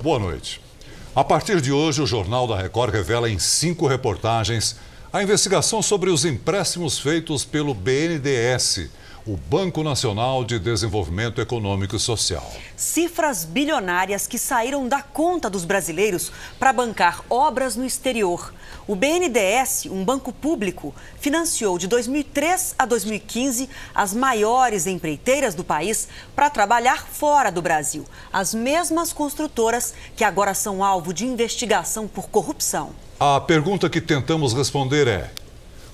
Boa noite. A partir de hoje, o Jornal da Record revela em 5 reportagens a investigação sobre os empréstimos feitos pelo BNDES, o Banco Nacional de Desenvolvimento Econômico e Social. Cifras bilionárias que saíram da conta dos brasileiros para bancar obras no exterior. O BNDES, um banco público, financiou de 2003 a 2015 as maiores empreiteiras do país para trabalhar fora do Brasil. As mesmas construtoras que agora são alvo de investigação por corrupção. A pergunta que tentamos responder é: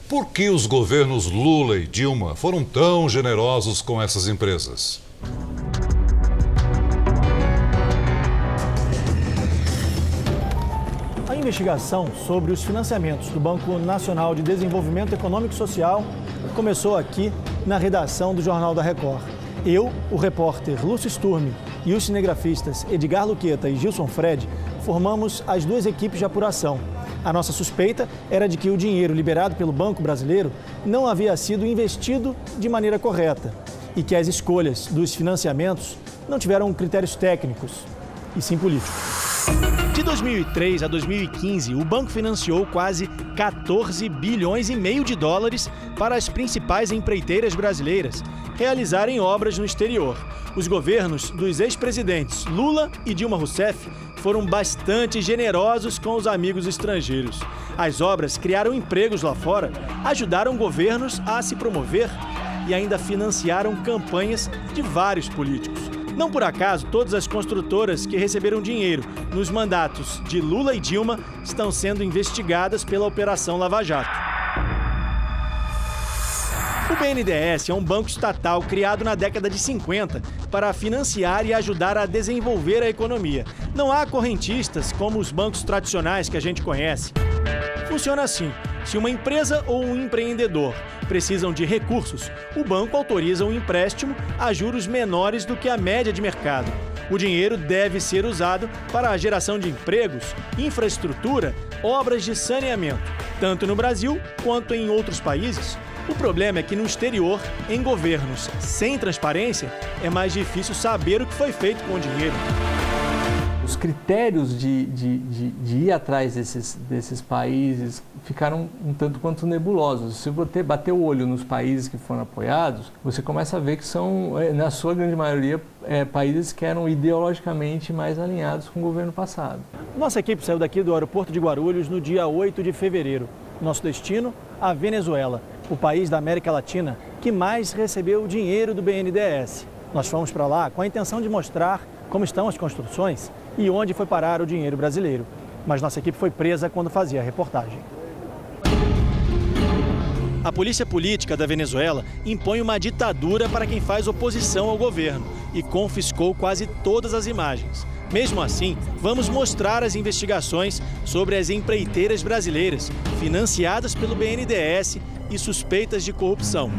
por que os governos Lula e Dilma foram tão generosos com essas empresas? A investigação sobre os financiamentos do Banco Nacional de Desenvolvimento Econômico e Social começou aqui na redação do Jornal da Record. Eu, o repórter Lúcio Sturmi e os cinegrafistas Edgar Luqueta e Gilson Fred formamos as 2 equipes de apuração. A nossa suspeita era de que o dinheiro liberado pelo Banco Brasileiro não havia sido investido de maneira correta e que as escolhas dos financiamentos não tiveram critérios técnicos, e sim políticos. De 2003 a 2015, o banco financiou quase 14 bilhões e meio de dólares para as principais empreiteiras brasileiras realizarem obras no exterior. Os governos dos ex-presidentes Lula e Dilma Rousseff foram bastante generosos com os amigos estrangeiros. As obras criaram empregos lá fora, ajudaram governos a se promover e ainda financiaram campanhas de vários políticos. Não por acaso, todas as construtoras que receberam dinheiro nos mandatos de Lula e Dilma estão sendo investigadas pela Operação Lava Jato. O BNDES é um banco estatal criado na década de 50 para financiar e ajudar a desenvolver a economia. Não há correntistas como os bancos tradicionais que a gente conhece. Funciona assim: se uma empresa ou um empreendedor precisam de recursos, o banco autoriza um empréstimo a juros menores do que a média de mercado. O dinheiro deve ser usado para a geração de empregos, infraestrutura, obras de saneamento, tanto no Brasil quanto em outros países. O problema é que no exterior, em governos sem transparência, é mais difícil saber o que foi feito com o dinheiro. Os critérios de ir atrás desses países ficaram um tanto quanto nebulosos. Se você bater o olho nos países que foram apoiados, você começa a ver que são, na sua grande maioria, países que eram ideologicamente mais alinhados com o governo passado. Nossa equipe saiu daqui do aeroporto de Guarulhos no dia 8 de fevereiro. Nosso destino, a Venezuela, o país da América Latina que mais recebeu o dinheiro do BNDES. Nós fomos para lá com a intenção de mostrar como estão as construções e onde foi parar o dinheiro brasileiro. Mas nossa equipe foi presa quando fazia a reportagem. A polícia política da Venezuela impõe uma ditadura para quem faz oposição ao governo e confiscou quase todas as imagens. Mesmo assim, vamos mostrar as investigações sobre as empreiteiras brasileiras financiadas pelo BNDES e suspeitas de corrupção.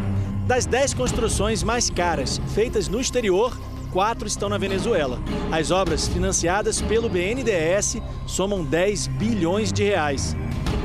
Das 10 construções mais caras feitas no exterior, 4 estão na Venezuela. As obras financiadas pelo BNDES somam 10 bilhões de reais.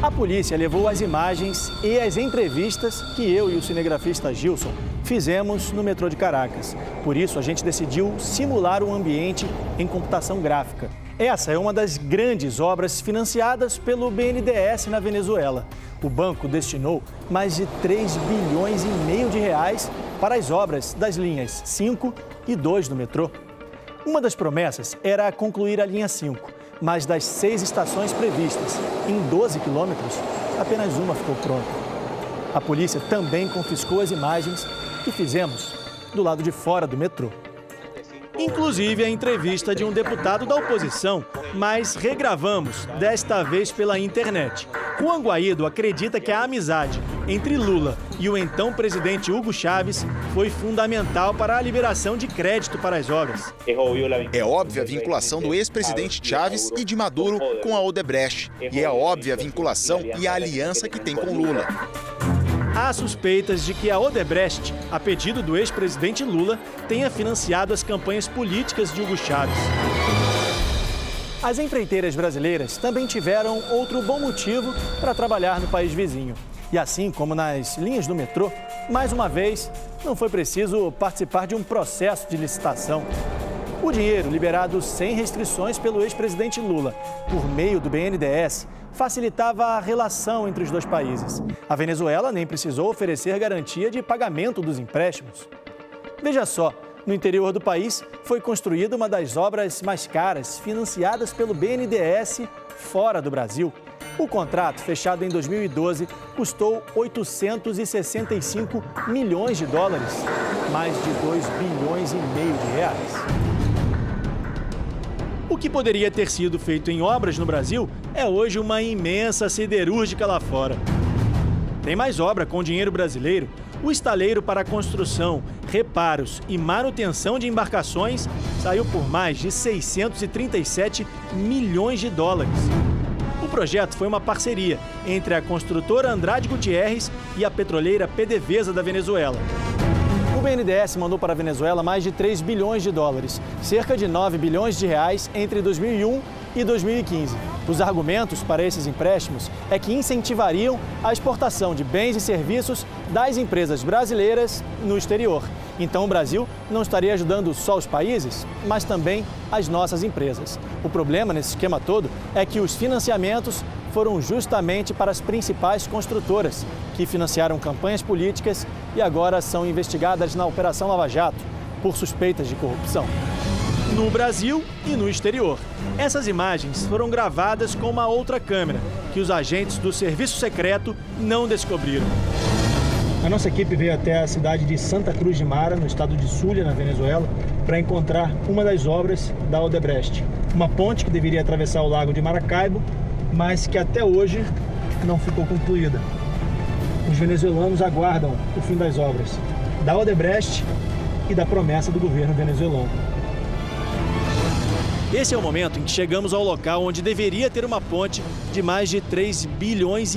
A polícia levou as imagens e as entrevistas que eu e o cinegrafista Gilson fizemos no metrô de Caracas. Por isso, a gente decidiu simular um ambiente em computação gráfica. Essa é uma das grandes obras financiadas pelo BNDES na Venezuela. O banco destinou mais de 3 bilhões e meio de reais para as obras das linhas 5 e 2 do metrô. Uma das promessas era concluir a linha 5, mas das 6 estações previstas, em 12 quilômetros, apenas uma ficou pronta. A polícia também confiscou as imagens que fizemos do lado de fora do metrô. Inclusive a entrevista de um deputado da oposição, mas regravamos, desta vez pela internet. Juan Guaidó acredita que a amizade entre Lula e o então presidente Hugo Chávez foi fundamental para a liberação de crédito para as obras. É óbvia a vinculação do ex-presidente Chávez e de Maduro com a Odebrecht. E é óbvia a vinculação e a aliança que tem com Lula. Há suspeitas de que a Odebrecht, a pedido do ex-presidente Lula, tenha financiado as campanhas políticas de Hugo Chávez. As empreiteiras brasileiras também tiveram outro bom motivo para trabalhar no país vizinho. E assim como nas linhas do metrô, mais uma vez, não foi preciso participar de um processo de licitação. O dinheiro, liberado sem restrições pelo ex-presidente Lula, por meio do BNDES, facilitava a relação entre os dois países. A Venezuela nem precisou oferecer garantia de pagamento dos empréstimos. Veja só, no interior do país foi construída uma das obras mais caras financiadas pelo BNDES fora do Brasil. O contrato, fechado em 2012, custou 865 milhões de dólares, mais de 2,5 bilhões de reais. O que poderia ter sido feito em obras no Brasil é hoje uma imensa siderúrgica lá fora. Tem mais obra com dinheiro brasileiro. O estaleiro para construção, reparos e manutenção de embarcações saiu por mais de 637 milhões de dólares. O projeto foi uma parceria entre a construtora Andrade Gutierrez e a petroleira PDVSA da Venezuela. O BNDES mandou para a Venezuela mais de 3 bilhões de dólares, cerca de 9 bilhões de reais entre 2001 e 2015. Os argumentos para esses empréstimos é que incentivariam a exportação de bens e serviços das empresas brasileiras no exterior. Então o Brasil não estaria ajudando só os países, mas também as nossas empresas. O problema nesse esquema todo é que os financiamentos foram justamente para as principais construtoras, que financiaram campanhas políticas e agora são investigadas na Operação Lava Jato por suspeitas de corrupção. No Brasil e no exterior. Essas imagens foram gravadas com uma outra câmera, que os agentes do Serviço Secreto não descobriram. A nossa equipe veio até a cidade de Santa Cruz de Mara, no estado de Zulia, na Venezuela, para encontrar uma das obras da Odebrecht. Uma ponte que deveria atravessar o lago de Maracaibo, mas que até hoje não ficou concluída. Os venezuelanos aguardam o fim das obras da Odebrecht e da promessa do governo venezuelano. Esse é o momento em que chegamos ao local onde deveria ter uma ponte de mais de 3,5 bilhões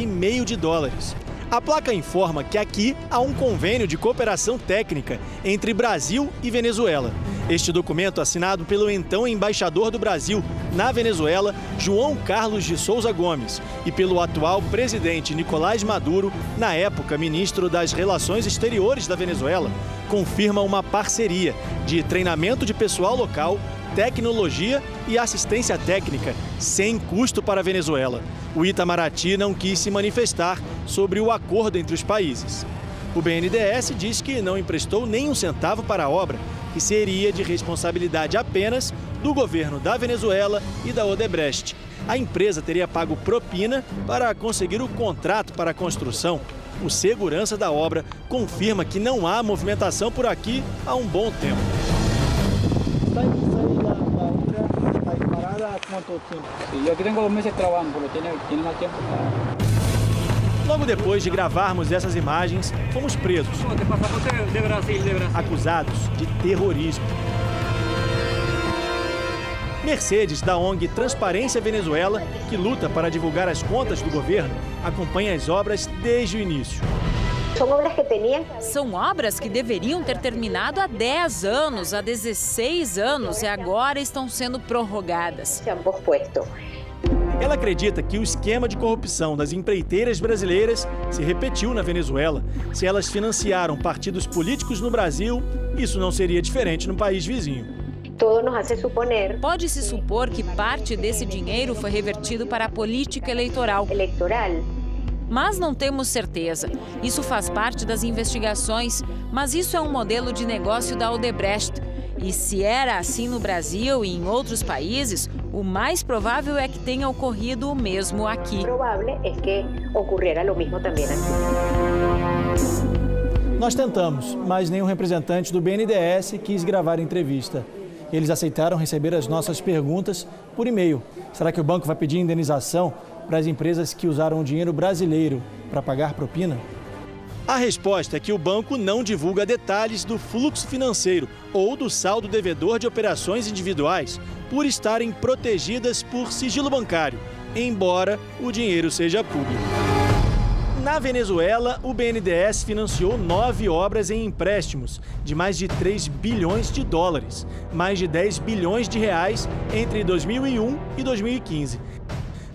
de dólares. A placa informa que aqui há um convênio de cooperação técnica entre Brasil e Venezuela. Este documento, assinado pelo então embaixador do Brasil na Venezuela, João Carlos de Souza Gomes, e pelo atual presidente Nicolás Maduro, na época ministro das Relações Exteriores da Venezuela, confirma uma parceria de treinamento de pessoal local, tecnologia e assistência técnica, sem custo para a Venezuela. O Itamaraty não quis se manifestar sobre o acordo entre os países. O BNDES diz que não emprestou nem um centavo para a obra, que seria de responsabilidade apenas do governo da Venezuela e da Odebrecht. A empresa teria pago propina para conseguir o contrato para a construção. O segurança da obra confirma que não há movimentação por aqui há um bom tempo. Logo depois de gravarmos essas imagens, fomos presos, acusados de terrorismo. Mercedes, da ONG Transparência Venezuela, que luta para divulgar as contas do governo, acompanha as obras desde o início. São obras que deveriam ter terminado há 10 anos, há 16 anos e agora estão sendo prorrogadas. Ela acredita que o esquema de corrupção das empreiteiras brasileiras se repetiu na Venezuela. Se elas financiaram partidos políticos no Brasil, isso não seria diferente no país vizinho. Pode-se supor que parte desse dinheiro foi revertido para a política eleitoral. Mas não temos certeza. Isso faz parte das investigações, mas isso é um modelo de negócio da Odebrecht. E se era assim no Brasil e em outros países, o mais provável é que tenha ocorrido o mesmo aqui. Nós tentamos, mas nenhum representante do BNDES quis gravar a entrevista. Eles aceitaram receber as nossas perguntas por e-mail. Será que o banco vai pedir indenização para as empresas que usaram o dinheiro brasileiro para pagar propina? A resposta é que o banco não divulga detalhes do fluxo financeiro ou do saldo devedor de operações individuais, por estarem protegidas por sigilo bancário, embora o dinheiro seja público. Na Venezuela, o BNDES financiou 9 obras em empréstimos de mais de 3 bilhões de dólares, mais de 10 bilhões de reais entre 2001 e 2015.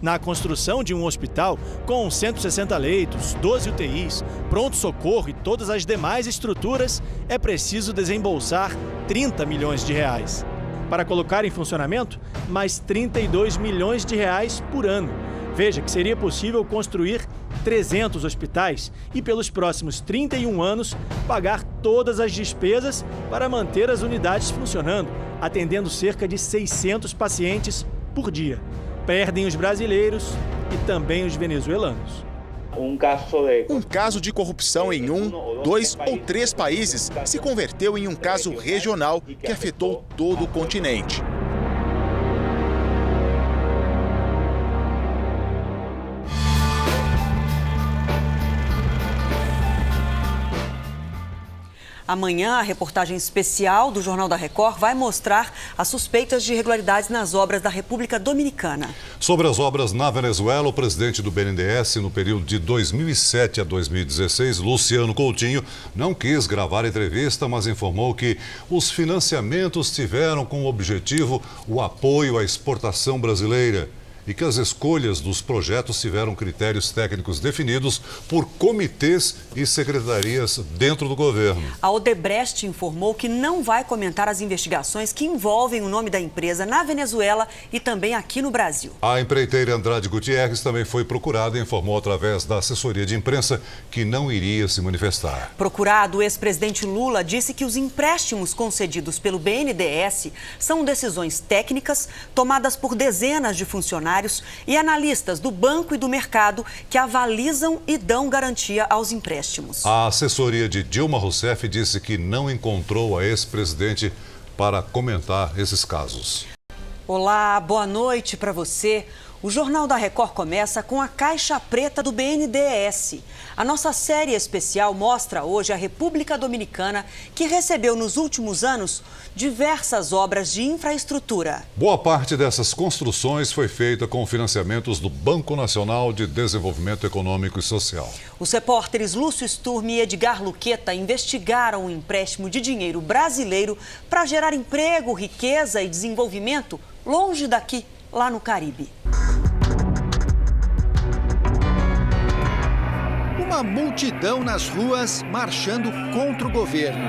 Na construção de um hospital com 160 leitos, 12 UTIs, pronto-socorro e todas as demais estruturas, é preciso desembolsar 30 milhões de reais. Para colocar em funcionamento, mais 32 milhões de reais por ano. Veja que seria possível construir 300 hospitais e, pelos próximos 31 anos, pagar todas as despesas para manter as unidades funcionando, atendendo cerca de 600 pacientes por dia. Perdem os brasileiros e também os venezuelanos. Um caso de corrupção em 1, 2 ou 3 países se converteu em um caso regional que afetou todo o continente. Amanhã, a reportagem especial do Jornal da Record vai mostrar as suspeitas de irregularidades nas obras da República Dominicana. Sobre as obras na Venezuela, o presidente do BNDES, no período de 2007 a 2016, Luciano Coutinho, não quis gravar entrevista, mas informou que os financiamentos tiveram como objetivo o apoio à exportação brasileira e que as escolhas dos projetos tiveram critérios técnicos definidos por comitês e secretarias dentro do governo. A Odebrecht informou que não vai comentar as investigações que envolvem o nome da empresa na Venezuela e também aqui no Brasil. A empreiteira Andrade Gutierrez também foi procurada e informou através da assessoria de imprensa que não iria se manifestar. Procurado, o ex-presidente Lula disse que os empréstimos concedidos pelo BNDES são decisões técnicas tomadas por dezenas de funcionários e analistas do banco e do mercado que avalizam e dão garantia aos empréstimos. A assessoria de Dilma Rousseff disse que não encontrou a ex-presidente para comentar esses casos. Olá, boa noite para você. O Jornal da Record começa com a caixa preta do BNDES. A nossa série especial mostra hoje a República Dominicana, que recebeu nos últimos anos diversas obras de infraestrutura. Boa parte dessas construções foi feita com financiamentos do Banco Nacional de Desenvolvimento Econômico e Social. Os repórteres Lúcio Sturm e Edgar Luqueta investigaram o empréstimo de dinheiro brasileiro para gerar emprego, riqueza e desenvolvimento longe daqui, lá no Caribe. Uma multidão nas ruas marchando contra o governo.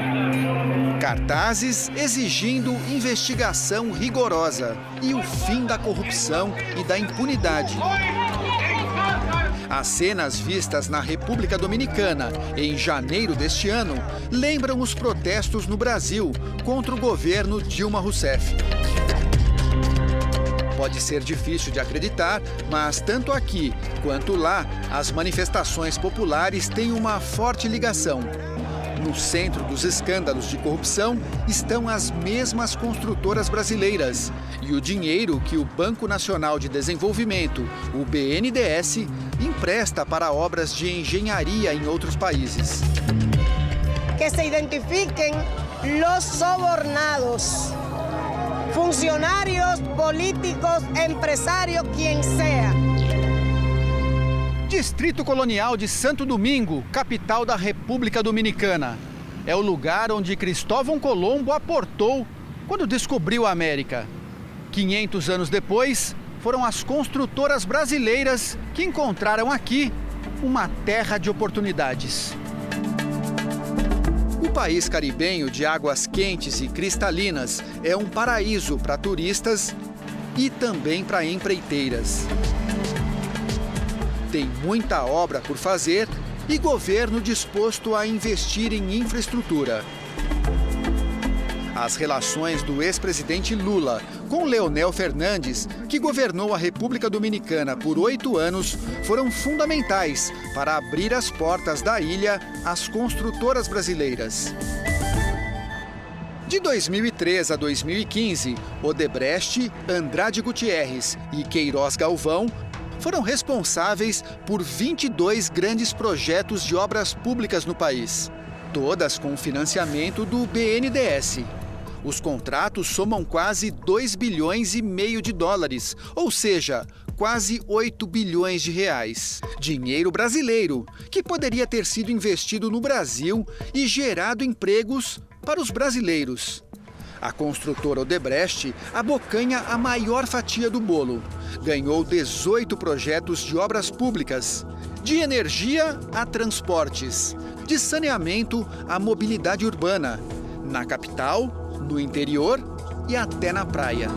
Cartazes exigindo investigação rigorosa e o fim da corrupção e da impunidade. As cenas vistas na República Dominicana em janeiro deste ano lembram os protestos no Brasil contra o governo Dilma Rousseff. Pode ser difícil de acreditar, mas tanto aqui quanto lá, as manifestações populares têm uma forte ligação. No centro dos escândalos de corrupção estão as mesmas construtoras brasileiras e o dinheiro que o Banco Nacional de Desenvolvimento, o BNDES, empresta para obras de engenharia em outros países. Que se identifiquem os sobornados. Funcionários, políticos, empresários, quem seja. Distrito Colonial de Santo Domingo, capital da República Dominicana. É o lugar onde Cristóvão Colombo aportou quando descobriu a América. 500 anos depois, foram as construtoras brasileiras que encontraram aqui uma terra de oportunidades. O país caribenho de águas quentes e cristalinas é um paraíso para turistas e também para empreiteiras. Tem muita obra por fazer e governo disposto a investir em infraestrutura. As relações do ex-presidente Lula com Leonel Fernandes, que governou a República Dominicana por 8 anos, foram fundamentais para abrir as portas da ilha às construtoras brasileiras. De 2003 a 2015, Odebrecht, Andrade Gutierrez e Queiroz Galvão foram responsáveis por 22 grandes projetos de obras públicas no país, todas com financiamento do BNDES. Os contratos somam quase 2,5 bilhões de dólares, ou seja, quase 8 bilhões de reais. Dinheiro brasileiro, que poderia ter sido investido no Brasil e gerado empregos para os brasileiros. A construtora Odebrecht abocanha a maior fatia do bolo. Ganhou 18 projetos de obras públicas, de energia a transportes, de saneamento a mobilidade urbana, na capital, no interior e até na praia.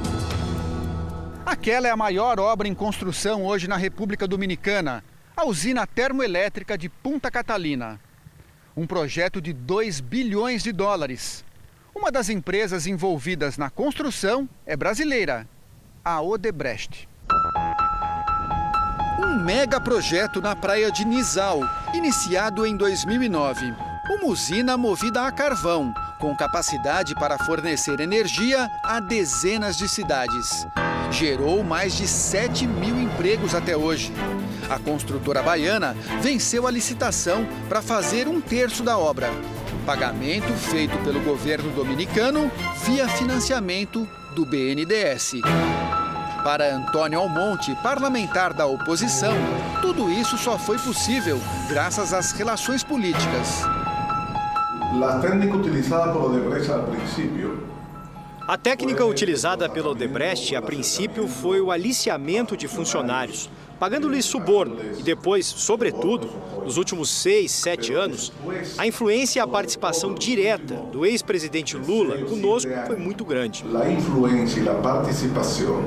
Aquela é a maior obra em construção hoje na República Dominicana, a usina termoelétrica de Punta Catalina. Um projeto de 2 bilhões de dólares. Uma das empresas envolvidas na construção é brasileira, a Odebrecht. Um mega projeto na praia de Nizal, iniciado em 2009. Uma usina movida a carvão, com capacidade para fornecer energia a dezenas de cidades. Gerou mais de 7 mil empregos até hoje. A construtora baiana venceu a licitação para fazer 1/3 da obra. Pagamento feito pelo governo dominicano via financiamento do BNDES. Para Antônio Almonte, parlamentar da oposição, tudo isso só foi possível graças às relações políticas. A técnica utilizada pela Odebrecht, a princípio, foi o aliciamento de funcionários, pagando-lhes suborno e depois, sobretudo, nos últimos 6, 7 anos, a influência e a participação direta do ex-presidente Lula conosco foi muito grande. A influência e a participação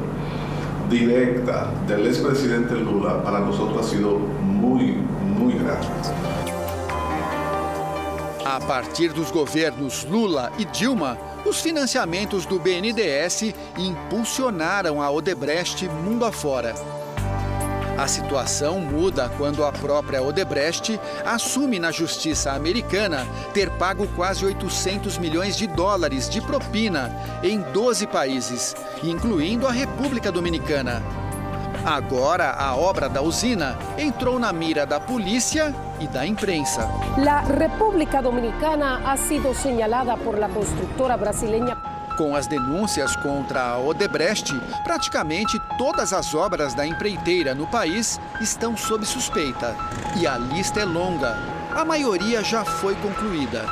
direta do ex-presidente Lula para nós ha sido muito grande. A partir dos governos Lula e Dilma, os financiamentos do BNDES impulsionaram a Odebrecht mundo afora. A situação muda quando a própria Odebrecht assume na justiça americana ter pago quase 800 milhões de dólares de propina em 12 países, incluindo a República Dominicana. Agora, a obra da usina entrou na mira da polícia e da imprensa. A República Dominicana ha sido señalada por la constructora brasileña. Com as denúncias contra a Odebrecht, praticamente todas as obras da empreiteira no país estão sob suspeita. E a lista é longa. A maioria já foi concluída.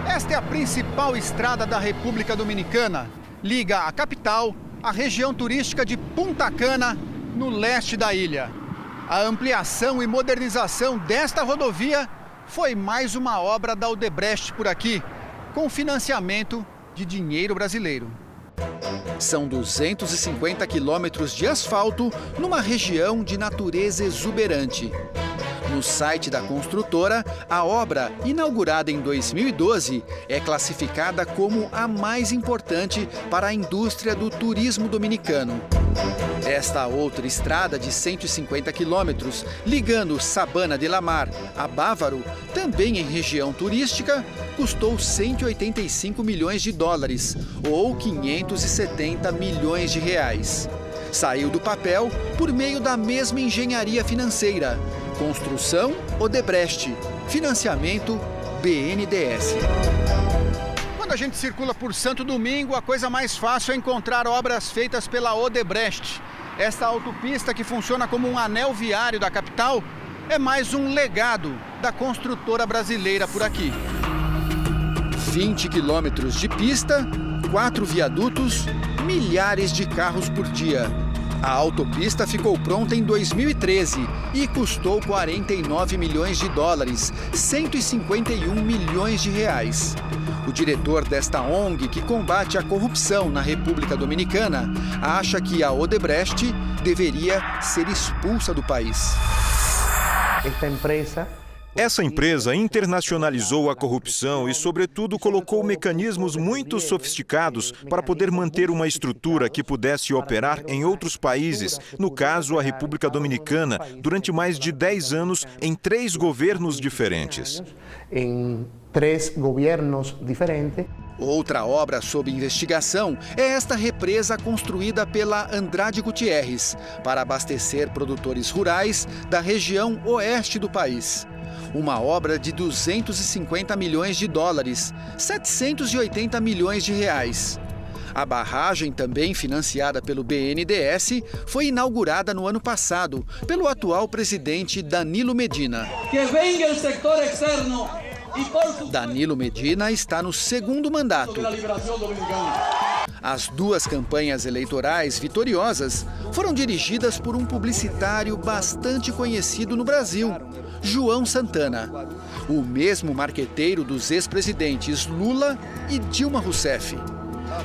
Esta é a principal estrada da República Dominicana. Liga a capital à região turística de Punta Cana, no leste da ilha. A ampliação e modernização desta rodovia foi mais uma obra da Odebrecht por aqui, com financiamento de dinheiro brasileiro. São 250 quilômetros de asfalto numa região de natureza exuberante. No site da construtora, a obra, inaugurada em 2012, é classificada como a mais importante para a indústria do turismo dominicano. Esta outra estrada de 150 quilômetros, ligando Sabana de la Mar a Bávaro, também em região turística, custou 185 milhões de dólares, ou 570 milhões de reais. Saiu do papel por meio da mesma engenharia financeira. Construção Odebrecht, financiamento BNDES. Quando a gente circula por Santo Domingo, a coisa mais fácil é encontrar obras feitas pela Odebrecht. Esta autopista, que funciona como um anel viário da capital, é mais um legado da construtora brasileira por aqui. 20 quilômetros de pista, 4 viadutos, milhares de carros por dia. A autopista ficou pronta em 2013 e custou 49 milhões de dólares, 151 milhões de reais. O diretor desta ONG, que combate a corrupção na República Dominicana, acha que a Odebrecht deveria ser expulsa do país. Essa empresa internacionalizou a corrupção e, sobretudo, colocou mecanismos muito sofisticados para poder manter uma estrutura que pudesse operar em outros países, no caso, a República Dominicana, durante mais de 10 anos em 3 governos diferentes. Outra obra sob investigação é esta represa construída pela Andrade Gutierrez para abastecer produtores rurais da região oeste do país. Uma obra de 250 milhões de dólares, 780 milhões de reais. A barragem, também financiada pelo BNDES, foi inaugurada no ano passado pelo atual presidente Danilo Medina. Que venha o setor externo. Danilo Medina está no 2º mandato. As 2 campanhas eleitorais vitoriosas foram dirigidas por um publicitário bastante conhecido no Brasil, João Santana, o mesmo marqueteiro dos ex-presidentes Lula e Dilma Rousseff.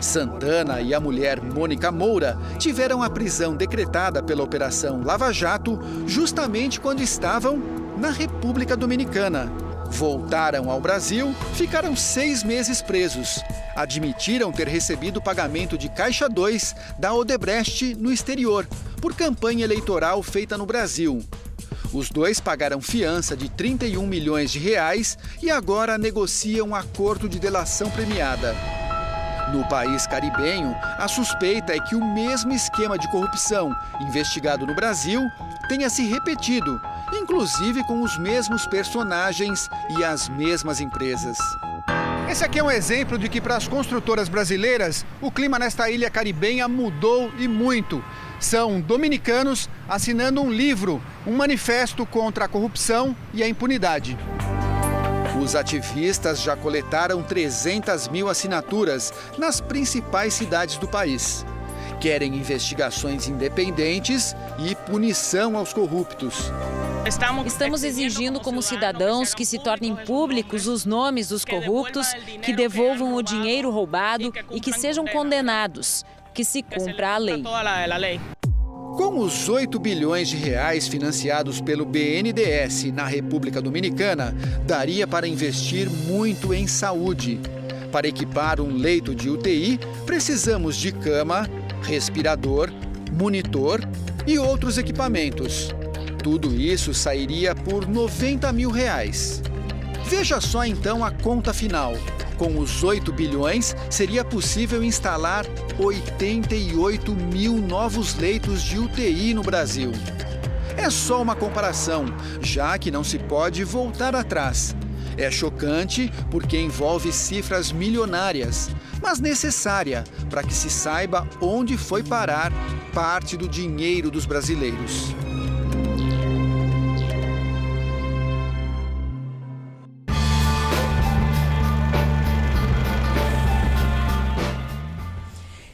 Santana e a mulher Mônica Moura tiveram a prisão decretada pela Operação Lava Jato justamente quando estavam na República Dominicana. Voltaram ao Brasil, ficaram 6 meses presos. Admitiram ter recebido pagamento de Caixa 2 da Odebrecht no exterior, por campanha eleitoral feita no Brasil. Os dois pagaram fiança de 31 milhões de reais e agora negociam acordo de delação premiada. No país caribenho, a suspeita é que o mesmo esquema de corrupção investigado no Brasil tenha se repetido, inclusive com os mesmos personagens e as mesmas empresas. Esse aqui é um exemplo de que para as construtoras brasileiras, o clima nesta ilha caribenha mudou e muito. São dominicanos assinando um livro, um manifesto contra a corrupção e a impunidade. Os ativistas já coletaram 300 mil assinaturas nas principais cidades do país. Querem investigações independentes e punição aos corruptos. Estamos exigindo como cidadãos que se tornem públicos os nomes dos corruptos, que devolvam o dinheiro roubado e que sejam condenados, que se cumpra a lei. Com os 8 bilhões de reais financiados pelo BNDES na República Dominicana, daria para investir muito em saúde. Para equipar um leito de UTI, precisamos de cama, respirador, monitor e outros equipamentos. Tudo isso sairia por 90 mil reais. Veja só então a conta final. Com os 8 bilhões, seria possível instalar 88 mil novos leitos de UTI no Brasil. É só uma comparação, já que não se pode voltar atrás. É chocante porque envolve cifras milionárias, mas necessária para que se saiba onde foi parar parte do dinheiro dos brasileiros.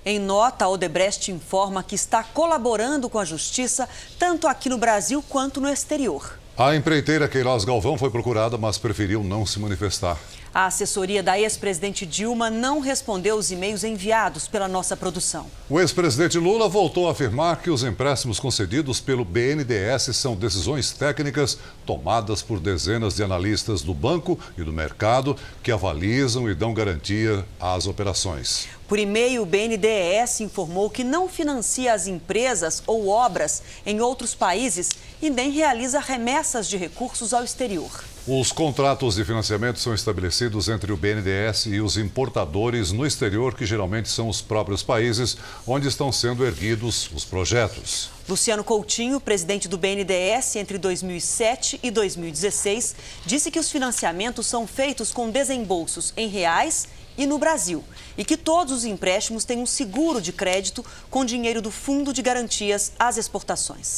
Em nota, a Odebrecht informa que está colaborando com a justiça tanto aqui no Brasil quanto no exterior. A empreiteira Queiroz Galvão foi procurada, mas preferiu não se manifestar. A assessoria da ex-presidente Dilma não respondeu os e-mails enviados pela nossa produção. O ex-presidente Lula voltou a afirmar que os empréstimos concedidos pelo BNDES são decisões técnicas tomadas por dezenas de analistas do banco e do mercado que avalizam e dão garantia às operações. Por e-mail, o BNDES informou que não financia as empresas ou obras em outros países e nem realiza remessas de recursos ao exterior. Os contratos de financiamento são estabelecidos entre o BNDES e os importadores no exterior, que geralmente são os próprios países onde estão sendo erguidos os projetos. Luciano Coutinho, presidente do BNDES entre 2007 e 2016, disse que os financiamentos são feitos com desembolsos em reais e no Brasil, e que todos os empréstimos têm um seguro de crédito com dinheiro do Fundo de Garantias às Exportações.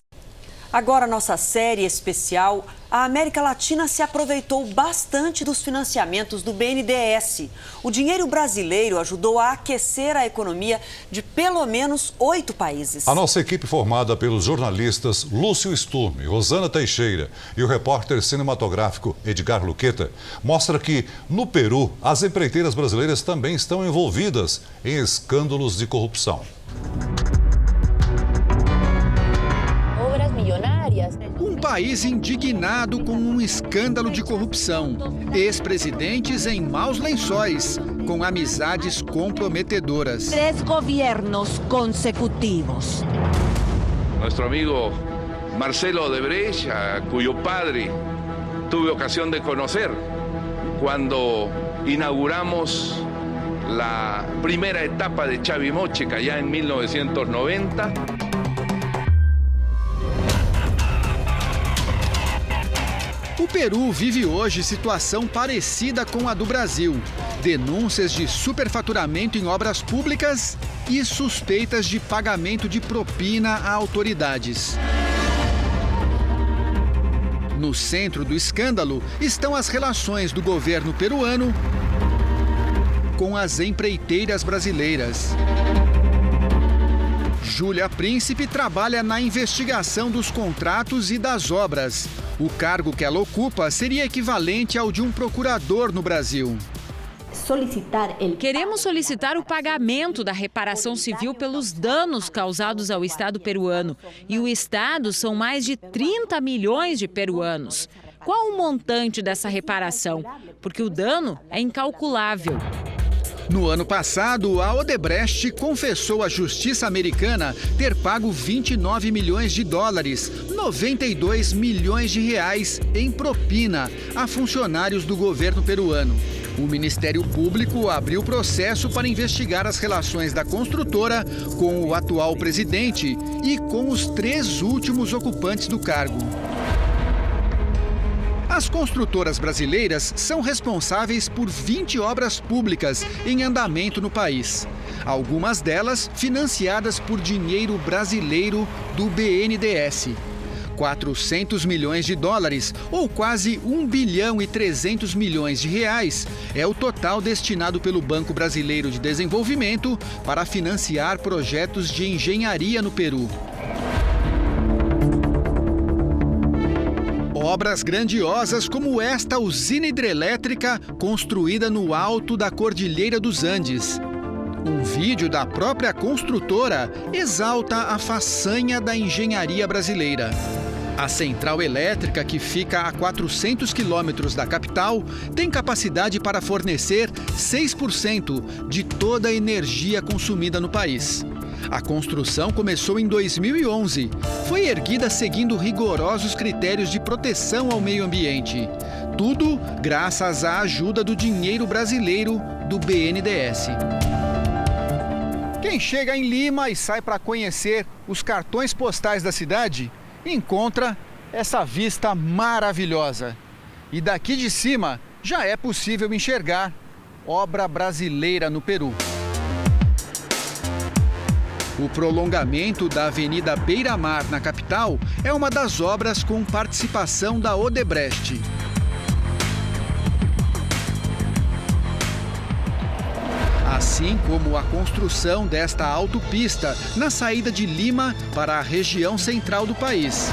Agora, nossa série especial, a América Latina se aproveitou bastante dos financiamentos do BNDES. O dinheiro brasileiro ajudou a aquecer a economia de pelo menos 8 países. A nossa equipe, formada pelos jornalistas Lúcio Sturme, Rosana Teixeira e o repórter cinematográfico Edgar Luqueta, mostra que, no Peru, as empreiteiras brasileiras também estão envolvidas em escândalos de corrupção. Um país indignado com um escândalo de corrupção. Ex-presidentes em maus lençóis, com amizades comprometedoras. 3 gobiernos consecutivos. Nuestro amigo Marcelo Odebrecht, a cuyo padre tuve ocasión de conocer cuando inauguramos la primera etapa de Chavimochica ya en 1990. O Peru vive hoje situação parecida com a do Brasil. Denúncias de superfaturamento em obras públicas e suspeitas de pagamento de propina a autoridades. No centro do escândalo estão as relações do governo peruano com as empreiteiras brasileiras. Júlia Príncipe trabalha na investigação dos contratos e das obras. O cargo que ela ocupa seria equivalente ao de um procurador no Brasil. Queremos solicitar o pagamento da reparação civil pelos danos causados ao Estado peruano. E o Estado são mais de 30 milhões de peruanos. Qual o montante dessa reparação? Porque o dano é incalculável. No ano passado, a Odebrecht confessou à justiça americana ter pago 29 milhões de dólares, 92 milhões de reais em propina a funcionários do governo peruano. O Ministério Público abriu processo para investigar as relações da construtora com o atual presidente e com os 3 últimos ocupantes do cargo. As construtoras brasileiras são responsáveis por 20 obras públicas em andamento no país. Algumas delas financiadas por dinheiro brasileiro do BNDES. 400 milhões de dólares, ou quase 1 bilhão e 300 milhões de reais, é o total destinado pelo Banco Brasileiro de Desenvolvimento para financiar projetos de engenharia no Peru. Obras grandiosas como esta usina hidrelétrica construída no alto da Cordilheira dos Andes. Um vídeo da própria construtora exalta a façanha da engenharia brasileira. A central elétrica, que fica a 400 quilômetros da capital, tem capacidade para fornecer 6% de toda a energia consumida no país. A construção começou em 2011. Foi erguida seguindo rigorosos critérios de proteção ao meio ambiente. Tudo graças à ajuda do dinheiro brasileiro do BNDES. Quem chega em Lima e sai para conhecer os cartões postais da cidade, encontra essa vista maravilhosa. E daqui de cima já é possível enxergar obra brasileira no Peru. O prolongamento da Avenida Beira-Mar, na capital, é uma das obras com participação da Odebrecht. Assim como a construção desta autopista na saída de Lima para a região central do país.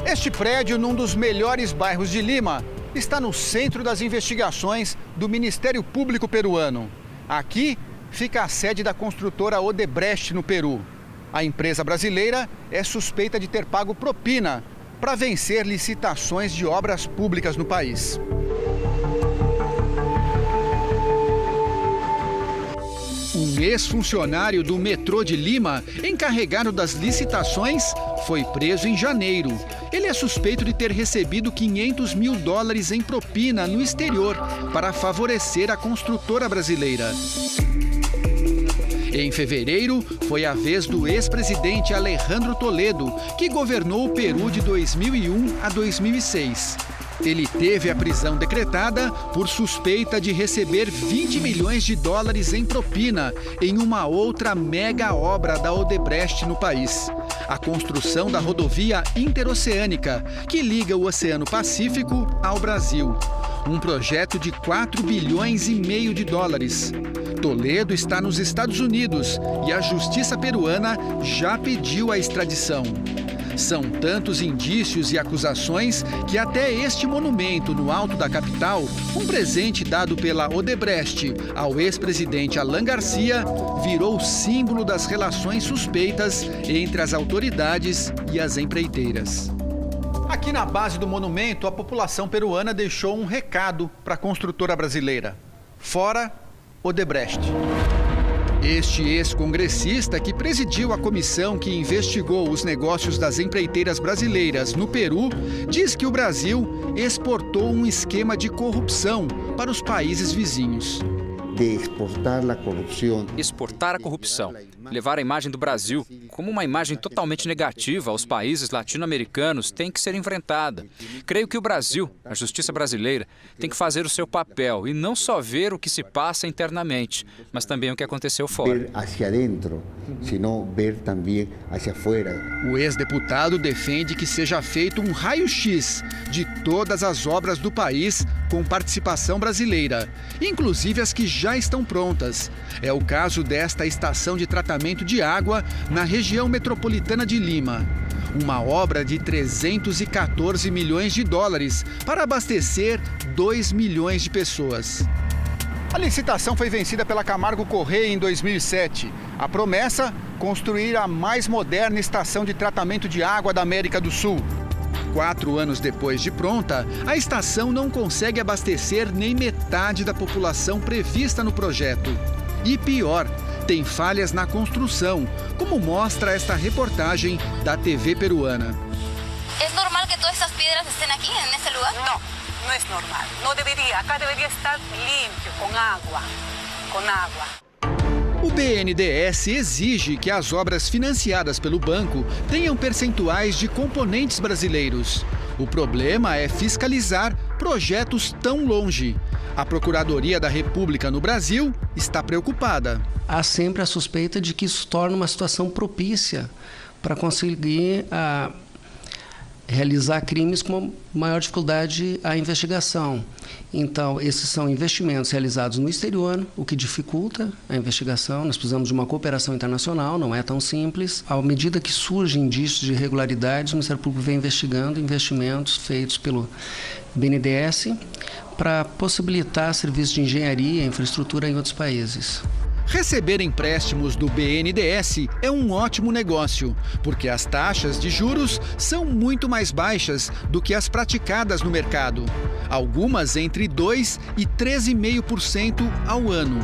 Este prédio, num dos melhores bairros de Lima, está no centro das investigações do Ministério Público peruano. Aqui fica a sede da construtora Odebrecht no Peru. A empresa brasileira é suspeita de ter pago propina para vencer licitações de obras públicas no país. Um ex-funcionário do metrô de Lima, encarregado das licitações, foi preso em janeiro. Ele é suspeito de ter recebido 500 mil dólares em propina no exterior para favorecer a construtora brasileira. Em fevereiro, foi a vez do ex-presidente Alejandro Toledo, que governou o Peru de 2001 a 2006. Ele teve a prisão decretada por suspeita de receber 20 milhões de dólares em propina em uma outra mega obra da Odebrecht no país. A construção da rodovia interoceânica, que liga o Oceano Pacífico ao Brasil. Um projeto de 4 bilhões e meio de dólares. Toledo está nos Estados Unidos e a justiça peruana já pediu a extradição. São tantos indícios e acusações que até este monumento no alto da capital, um presente dado pela Odebrecht ao ex-presidente Alan Garcia, virou símbolo das relações suspeitas entre as autoridades e as empreiteiras. Aqui na base do monumento, a população peruana deixou um recado para a construtora brasileira. Fora Odebrecht. Este ex-congressista, que presidiu a comissão que investigou os negócios das empreiteiras brasileiras no Peru, diz que o Brasil exportou um esquema de corrupção para os países vizinhos. De exportar a corrupção. Exportar a corrupção. Levar a imagem do Brasil como uma imagem totalmente negativa aos países latino-americanos tem que ser enfrentada. Creio que o Brasil, a justiça brasileira, tem que fazer o seu papel e não só ver o que se passa internamente, mas também o que aconteceu fora. Ver hacia dentro, senão ver também hacia fora. O ex-deputado defende que seja feito um raio-x de todas as obras do país com participação brasileira, inclusive as que já estão prontas. É o caso desta estação de tratamento de água na região metropolitana de Lima. Uma obra de 314 milhões de dólares para abastecer 2 milhões de pessoas. A licitação foi vencida pela Camargo Correia em 2007. A promessa, construir a mais moderna estação de tratamento de água da América do Sul. 4 anos depois de pronta, a estação não consegue abastecer nem metade da população prevista no projeto. E pior, tem falhas na construção, como mostra esta reportagem da TV peruana. É normal que todas essas pedras estejam aqui, nesse lugar? Não, não é normal. Não deveria. Acá deveria estar limpo, com água. Com água. O BNDES exige que as obras financiadas pelo banco tenham percentuais de componentes brasileiros. O problema é fiscalizar projetos tão longe. A Procuradoria da República no Brasil está preocupada. Há sempre a suspeita de que isso torna uma situação propícia para conseguir realizar crimes com maior dificuldade à investigação. Então, esses são investimentos realizados no exterior, o que dificulta a investigação. Nós precisamos de uma cooperação internacional, não é tão simples. À medida que surgem indícios de irregularidades, o Ministério Público vem investigando investimentos feitos pelo BNDES para possibilitar serviços de engenharia e infraestrutura em outros países. Receber empréstimos do BNDES é um ótimo negócio, porque as taxas de juros são muito mais baixas do que as praticadas no mercado. Algumas entre 2% e 13,5% ao ano.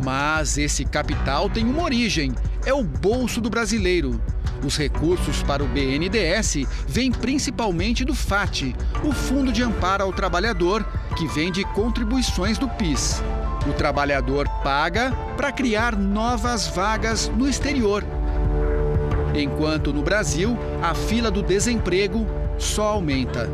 Mas esse capital tem uma origem, é o bolso do brasileiro. Os recursos para o BNDES vêm principalmente do FAT, o Fundo de Amparo ao Trabalhador, que vem de contribuições do PIS. O trabalhador paga para criar novas vagas no exterior. Enquanto no Brasil, a fila do desemprego só aumenta.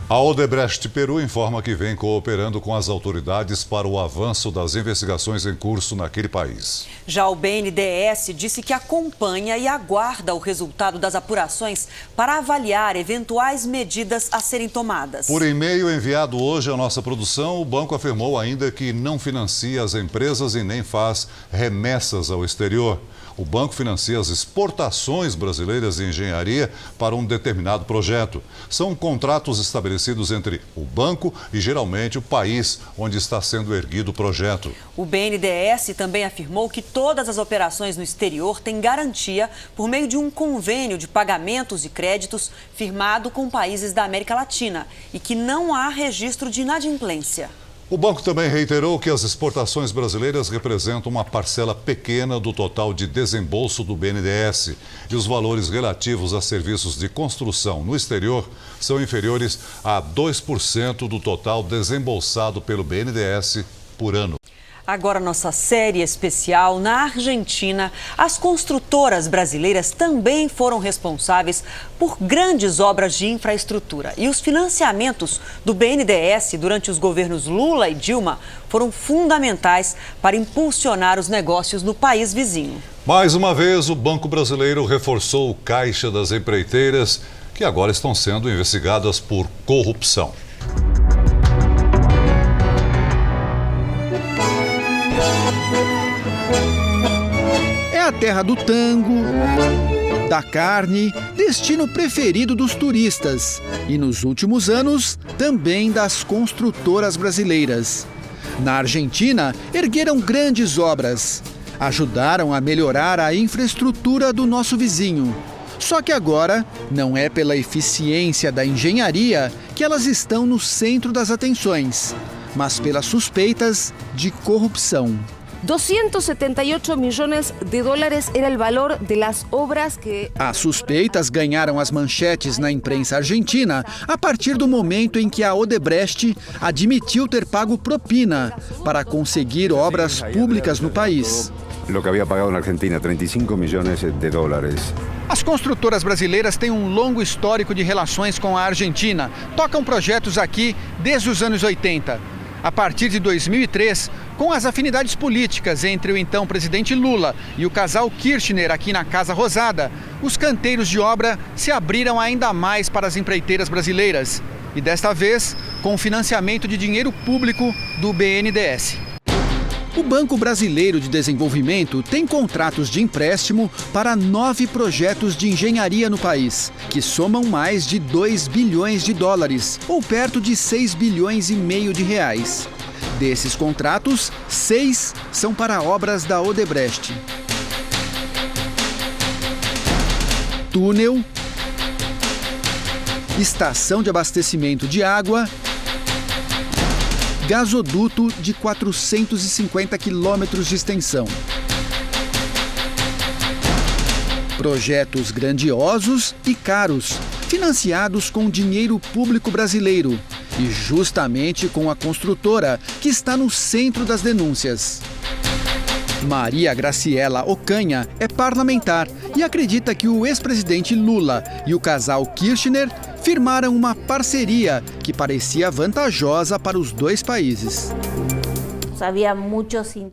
A Odebrecht Peru informa que vem cooperando com as autoridades para o avanço das investigações em curso naquele país. Já o BNDES disse que acompanha e aguarda o resultado das apurações para avaliar eventuais medidas a serem tomadas. Por e-mail enviado hoje à nossa produção, o banco afirmou ainda que não financia as empresas e nem faz remessas ao exterior. O banco financia as exportações brasileiras de engenharia para um determinado projeto. São contratos estabelecidos entre o banco e, geralmente, o país onde está sendo erguido o projeto. O BNDES também afirmou que todas as operações no exterior têm garantia por meio de um convênio de pagamentos e créditos firmado com países da América Latina e que não há registro de inadimplência. O banco também reiterou que as exportações brasileiras representam uma parcela pequena do total de desembolso do BNDES e os valores relativos a serviços de construção no exterior são inferiores a 2% do total desembolsado pelo BNDES por ano. Agora, nossa série especial. Na Argentina, as construtoras brasileiras também foram responsáveis por grandes obras de infraestrutura. E os financiamentos do BNDES durante os governos Lula e Dilma foram fundamentais para impulsionar os negócios no país vizinho. Mais uma vez, o Banco Brasileiro reforçou o caixa das empreiteiras, que agora estão sendo investigadas por corrupção. É a terra do tango, da carne, destino preferido dos turistas. E nos últimos anos, também das construtoras brasileiras. Na Argentina, ergueram grandes obras. Ajudaram a melhorar a infraestrutura do nosso vizinho. Só que agora, não é pela eficiência da engenharia que elas estão no centro das atenções, mas pelas suspeitas de corrupção. 278 millones de dólares era el valor de las obras que... As suspeitas ganharam as manchetes na imprensa argentina a partir do momento em que a Odebrecht admitiu ter pago propina para conseguir obras públicas no país. Lo que havia pagado na Argentina, 35 milhões de dólares. As construtoras brasileiras têm um longo histórico de relações com a Argentina. Tocam projetos aqui desde os anos 80. A partir de 2003, com as afinidades políticas entre o então presidente Lula e o casal Kirchner aqui na Casa Rosada, os canteiros de obra se abriram ainda mais para as empreiteiras brasileiras. E desta vez, com o financiamento de dinheiro público do BNDES. O Banco Brasileiro de Desenvolvimento tem contratos de empréstimo para 9 projetos de engenharia no país, que somam mais de 2 bilhões de dólares, ou perto de 6 bilhões e meio de reais. Desses contratos, 6 são para obras da Odebrecht. Túnel, estação de abastecimento de água, gasoduto de 450 quilômetros de extensão. Projetos grandiosos e caros, financiados com dinheiro público brasileiro e justamente com a construtora, que está no centro das denúncias. Maria Graciela Ocanha é parlamentar e acredita que o ex-presidente Lula e o casal Kirchner firmaram uma parceria que parecia vantajosa para os dois países.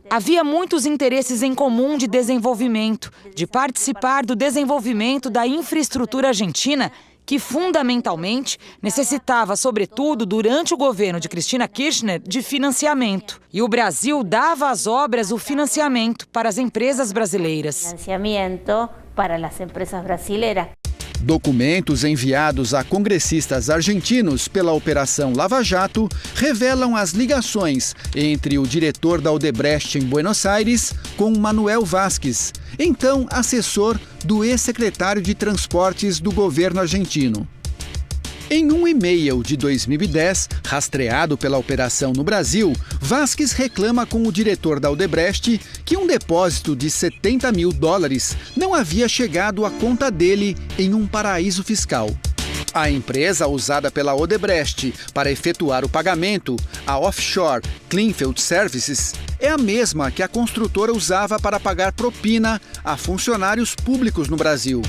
Havia muitos interesses em comum de desenvolvimento, de participar do desenvolvimento da infraestrutura argentina, que fundamentalmente necessitava, sobretudo durante o governo de Cristina Kirchner, de financiamento. E o Brasil dava às obras o financiamento para as empresas brasileiras. Documentos enviados a congressistas argentinos pela Operação Lava Jato revelam as ligações entre o diretor da Odebrecht em Buenos Aires com Manuel Vázquez, então assessor do ex-secretário de Transportes do governo argentino. Em um e-mail de 2010, rastreado pela operação no Brasil, Vázquez reclama com o diretor da Odebrecht que um depósito de 70 mil dólares não havia chegado à conta dele em um paraíso fiscal. A empresa usada pela Odebrecht para efetuar o pagamento, a Offshore Cleanfield Services, é a mesma que a construtora usava para pagar propina a funcionários públicos no Brasil.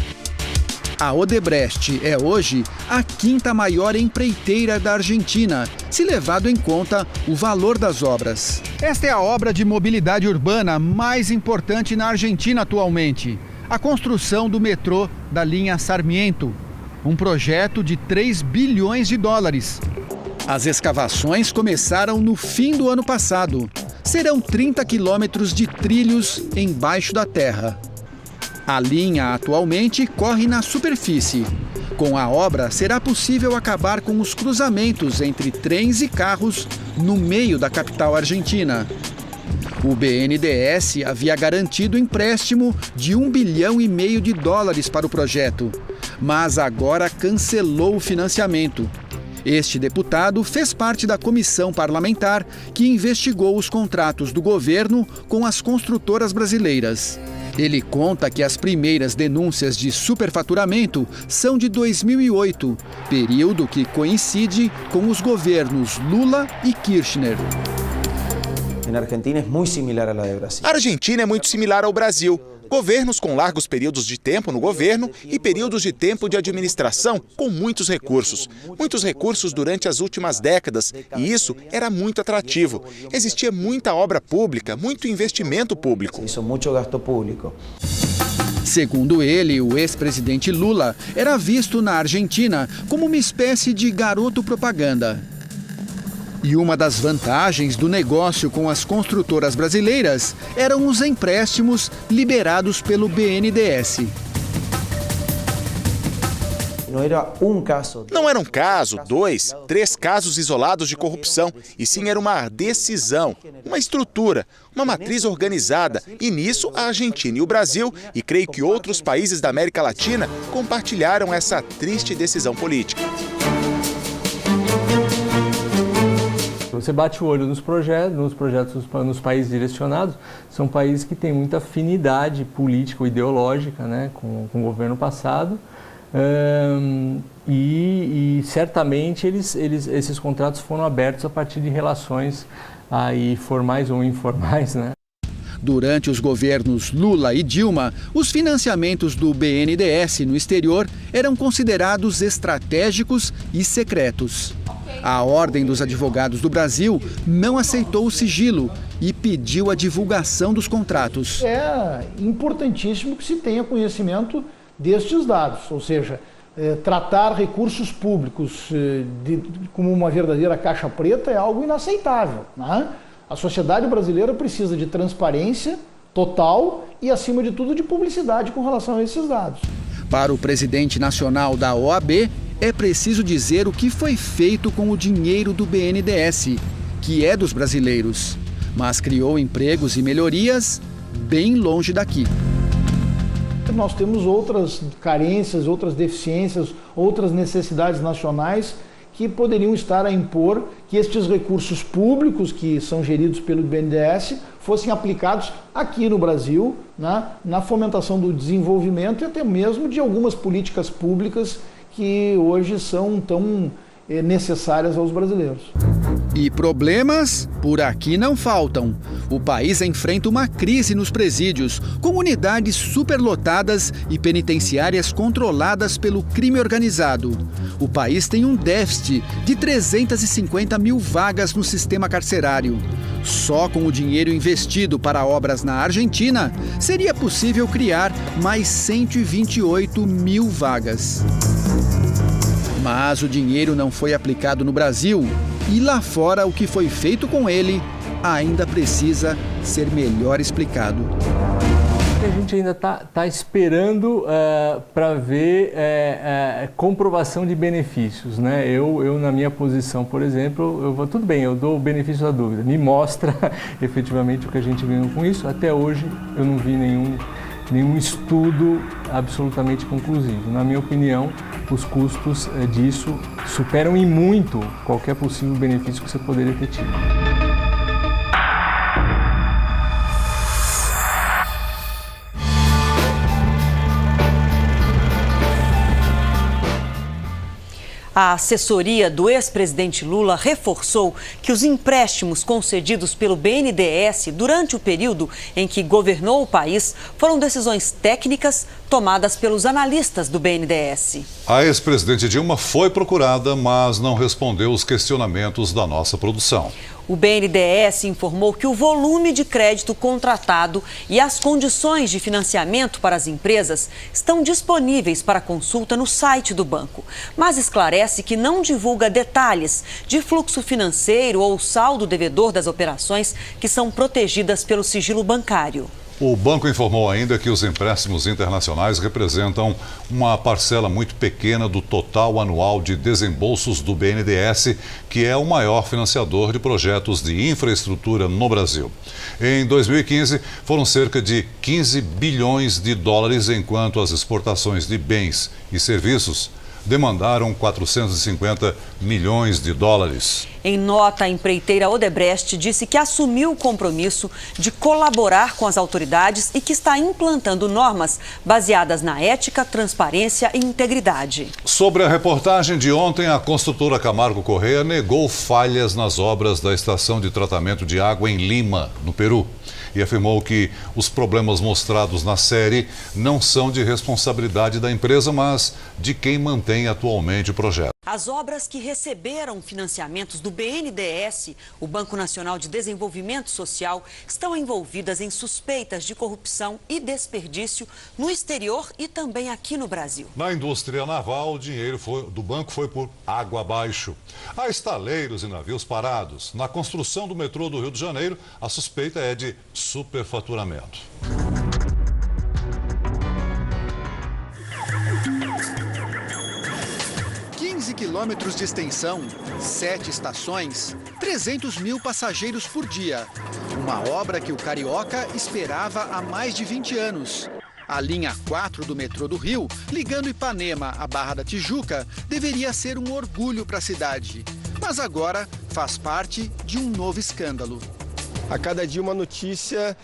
A Odebrecht é hoje a 5ª maior empreiteira da Argentina, se levado em conta o valor das obras. Esta é a obra de mobilidade urbana mais importante na Argentina atualmente, a construção do metrô da linha Sarmiento, um projeto de 3 bilhões de dólares. As escavações começaram no fim do ano passado. Serão 30 quilômetros de trilhos embaixo da terra. A linha atualmente corre na superfície. Com a obra, será possível acabar com os cruzamentos entre trens e carros no meio da capital argentina. O BNDES havia garantido empréstimo de 1,5 bilhão de dólares para o projeto, mas agora cancelou o financiamento. Este deputado fez parte da comissão parlamentar que investigou os contratos do governo com as construtoras brasileiras. Ele conta que as primeiras denúncias de superfaturamento são de 2008, período que coincide com os governos Lula e Kirchner. A Argentina é muito similar à da Brasil. A Argentina é muito similar ao Brasil. Governos com largos períodos de tempo no governo e períodos de tempo de administração com muitos recursos. Muitos recursos durante as últimas décadas, e isso era muito atrativo. Existia muita obra pública, muito investimento público. Isso, muito gasto público. Segundo ele, o ex-presidente Lula era visto na Argentina como uma espécie de garoto propaganda. E uma das vantagens do negócio com as construtoras brasileiras eram os empréstimos liberados pelo BNDES. Não era um caso, 2, 3 casos isolados de corrupção, e sim era uma decisão, uma estrutura, uma matriz organizada, e nisso a Argentina e o Brasil, e creio que outros países da América Latina, compartilharam essa triste decisão política. Você bate o olho nos projetos nos países direcionados, são países que têm muita afinidade política ou ideológica, né, com o governo passado, e certamente esses contratos foram abertos a partir de relações aí formais ou informais, né? Durante os governos Lula e Dilma, os financiamentos do BNDES no exterior eram considerados estratégicos e secretos. A Ordem dos Advogados do Brasil não aceitou o sigilo e pediu a divulgação dos contratos. É importantíssimo que se tenha conhecimento destes dados, ou seja, tratar recursos públicos como uma verdadeira caixa preta é algo inaceitável, né? A sociedade brasileira precisa de transparência total e, acima de tudo, de publicidade com relação a esses dados. Para o presidente nacional da OAB, é preciso dizer o que foi feito com o dinheiro do BNDES, que é dos brasileiros, mas criou empregos e melhorias bem longe daqui. Nós temos outras carências, outras deficiências, outras necessidades nacionais que poderiam estar a impor que estes recursos públicos que são geridos pelo BNDES fossem aplicados aqui no Brasil, na fomentação do desenvolvimento e até mesmo de algumas políticas públicas que hoje são tão necessárias aos brasileiros. E problemas por aqui não faltam. O país enfrenta uma crise nos presídios, com unidades superlotadas e penitenciárias controladas pelo crime organizado. O país tem um déficit de 350 mil vagas no sistema carcerário. Só com o dinheiro investido para obras na Argentina, seria possível criar mais 128 mil vagas. Mas o dinheiro não foi aplicado no Brasil e lá fora o que foi feito com ele ainda precisa ser melhor explicado. A gente ainda está esperando para ver comprovação de benefícios, né? Eu, na minha posição, por exemplo, tudo bem, eu dou o benefício da dúvida, me mostra efetivamente o que a gente ganhou com isso. Até hoje eu não vi nenhum estudo absolutamente conclusivo. Na minha opinião, os custos disso superam em muito qualquer possível benefício que você poderia ter tido. A assessoria do ex-presidente Lula reforçou que os empréstimos concedidos pelo BNDES durante o período em que governou o país foram decisões técnicas tomadas pelos analistas do BNDES. A ex-presidente Dilma foi procurada, mas não respondeu os questionamentos da nossa produção. O BNDES informou que o volume de crédito contratado e as condições de financiamento para as empresas estão disponíveis para consulta no site do banco, mas esclarece que não divulga detalhes de fluxo financeiro ou saldo devedor das operações que são protegidas pelo sigilo bancário. O banco informou ainda que os empréstimos internacionais representam uma parcela muito pequena do total anual de desembolsos do BNDES, que é o maior financiador de projetos de infraestrutura no Brasil. Em 2015, foram cerca de 15 bilhões de dólares, enquanto as exportações de bens e serviços demandaram 450 milhões de dólares. Em nota, a empreiteira Odebrecht disse que assumiu o compromisso de colaborar com as autoridades e que está implantando normas baseadas na ética, transparência e integridade. Sobre a reportagem de ontem, a construtora Camargo Corrêa negou falhas nas obras da estação de tratamento de água em Lima, no Peru, e afirmou que os problemas mostrados na série não são de responsabilidade da empresa, mas de quem mantém atualmente o projeto. As obras que receberam financiamentos do BNDES, o Banco Nacional de Desenvolvimento Social, estão envolvidas em suspeitas de corrupção e desperdício no exterior e também aqui no Brasil. Na indústria naval, o dinheiro do banco foi por água abaixo. Há estaleiros e navios parados. Na construção do metrô do Rio de Janeiro, a suspeita é de superfaturamento. Quilômetros de extensão, 7 estações, 300 mil passageiros por dia. Uma obra que o carioca esperava há mais de 20 anos. A linha 4 do metrô do Rio, ligando Ipanema à Barra da Tijuca, deveria ser um orgulho para a cidade. Mas agora faz parte de um novo escândalo. A cada dia uma notícia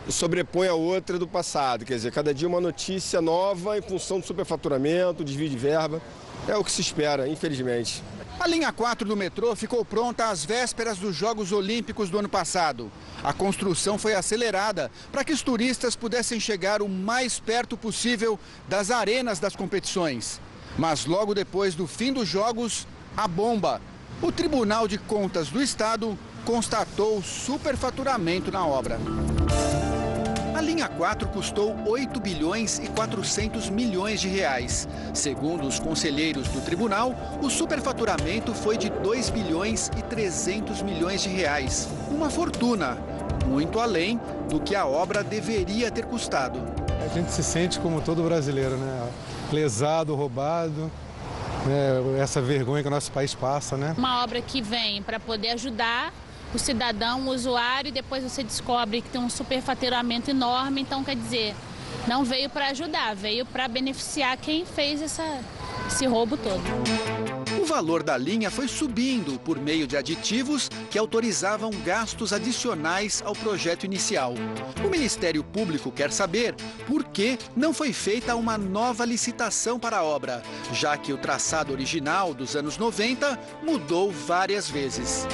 sobrepõe a outra do passado. Quer dizer, cada dia uma notícia nova em função do superfaturamento, desvio de verba. É o que se espera, infelizmente. A linha 4 do metrô ficou pronta às vésperas dos Jogos Olímpicos do ano passado. A construção foi acelerada para que os turistas pudessem chegar o mais perto possível das arenas das competições. Mas logo depois do fim dos Jogos, a bomba. O Tribunal de Contas do Estado constatou superfaturamento na obra. A linha 4 custou 8 bilhões e 400 milhões de reais. Segundo os conselheiros do tribunal, o superfaturamento foi de 2 bilhões e 300 milhões de reais. Uma fortuna, muito além do que a obra deveria ter custado. A gente se sente como todo brasileiro, né? Lesado, roubado, né? Essa vergonha que o nosso país passa, né? Uma obra que vem para poder ajudar o cidadão, o usuário, e depois você descobre que tem um superfaturamento enorme. Então, quer dizer, não veio para ajudar, veio para beneficiar quem fez esse roubo todo. O valor da linha foi subindo por meio de aditivos que autorizavam gastos adicionais ao projeto inicial. O Ministério Público quer saber por que não foi feita uma nova licitação para a obra, já que o traçado original dos anos 90 mudou várias vezes.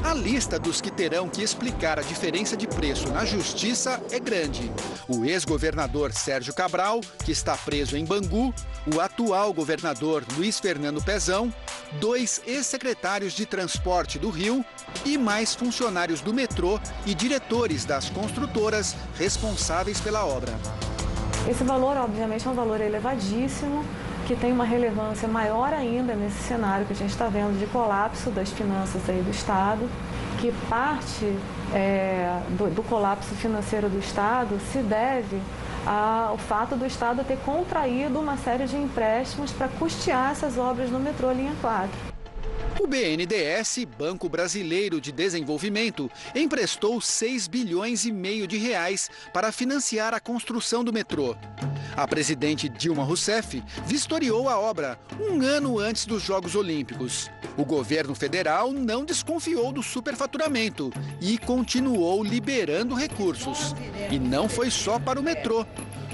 A lista dos que terão que explicar a diferença de preço na justiça é grande. O ex-governador Sérgio Cabral, que está preso em Bangu, o atual governador Luiz Fernando Pezão, 2 ex-secretários de transporte do Rio e mais funcionários do metrô e diretores das construtoras responsáveis pela obra. Esse valor, obviamente, é um valor elevadíssimo, que tem uma relevância maior ainda nesse cenário que a gente está vendo de colapso das finanças aí do Estado, que parte do colapso financeiro do Estado se deve ao fato do Estado ter contraído uma série de empréstimos para custear essas obras no metrô linha 4. O BNDES, Banco Brasileiro de Desenvolvimento, emprestou 6 bilhões e meio de reais para financiar a construção do metrô. A presidente Dilma Rousseff vistoriou a obra um ano antes dos Jogos Olímpicos. O governo federal não desconfiou do superfaturamento e continuou liberando recursos. E não foi só para o metrô.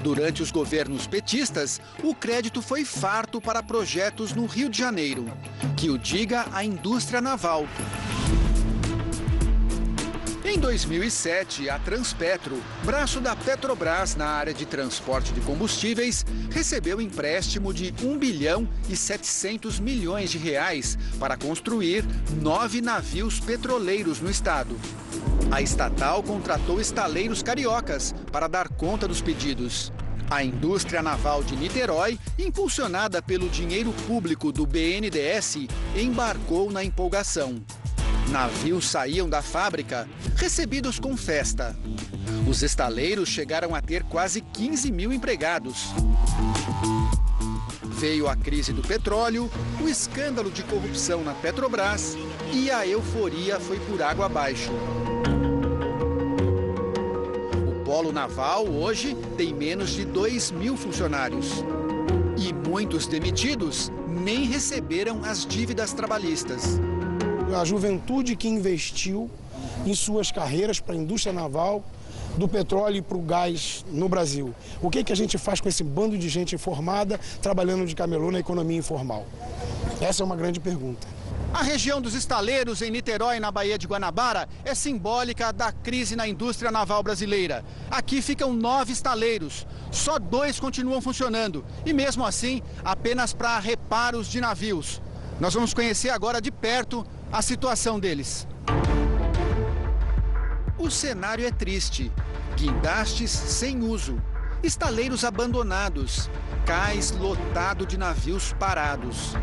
Durante os governos petistas, o crédito foi farto para projetos no Rio de Janeiro. Que o diga a indústria naval. Em 2007, a Transpetro, braço da Petrobras na área de transporte de combustíveis, recebeu empréstimo de 1 bilhão e 700 milhões de reais para construir 9 navios petroleiros no estado. A estatal contratou estaleiros cariocas para dar conta dos pedidos. A indústria naval de Niterói, impulsionada pelo dinheiro público do BNDES, embarcou na empolgação. Navios saíam da fábrica, recebidos com festa. Os estaleiros chegaram a ter quase 15 mil empregados. Veio a crise do petróleo, o escândalo de corrupção na Petrobras e a euforia foi por água abaixo. O polo naval hoje tem menos de 2 mil funcionários. E muitos demitidos nem receberam as dívidas trabalhistas. A juventude que investiu em suas carreiras para a indústria naval, do petróleo e para o gás no Brasil. O que a gente faz com esse bando de gente formada trabalhando de camelô na economia informal? Essa é uma grande pergunta. A região dos estaleiros em Niterói, na Baía de Guanabara, é simbólica da crise na indústria naval brasileira. Aqui ficam 9 estaleiros, só 2 continuam funcionando e mesmo assim apenas para reparos de navios. Nós vamos conhecer agora de perto a situação deles. O cenário é triste. Guindastes sem uso, estaleiros abandonados, cais lotado de navios parados.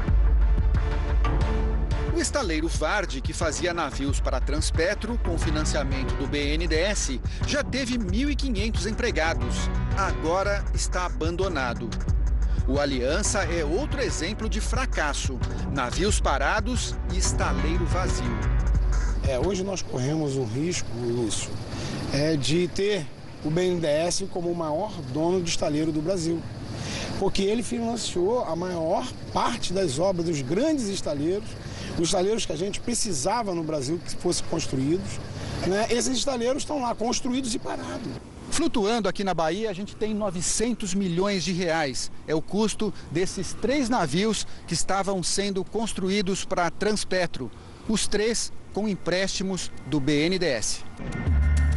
O estaleiro Vardi, que fazia navios para a Transpetro com financiamento do BNDES, já teve 1.500 empregados. Agora está abandonado. O Aliança é outro exemplo de fracasso. Navios parados e estaleiro vazio. Hoje nós corremos um risco, Lúcio, de ter o BNDES como o maior dono de estaleiro do Brasil. Porque ele financiou a maior parte das obras dos grandes estaleiros, os estaleiros que a gente precisava no Brasil que fossem construídos. Né? Esses estaleiros estão lá, construídos e parados. Flutuando aqui na Bahia, a gente tem 900 milhões de reais. É o custo desses 3 navios que estavam sendo construídos para a Transpetro. Os 3 com empréstimos do BNDES.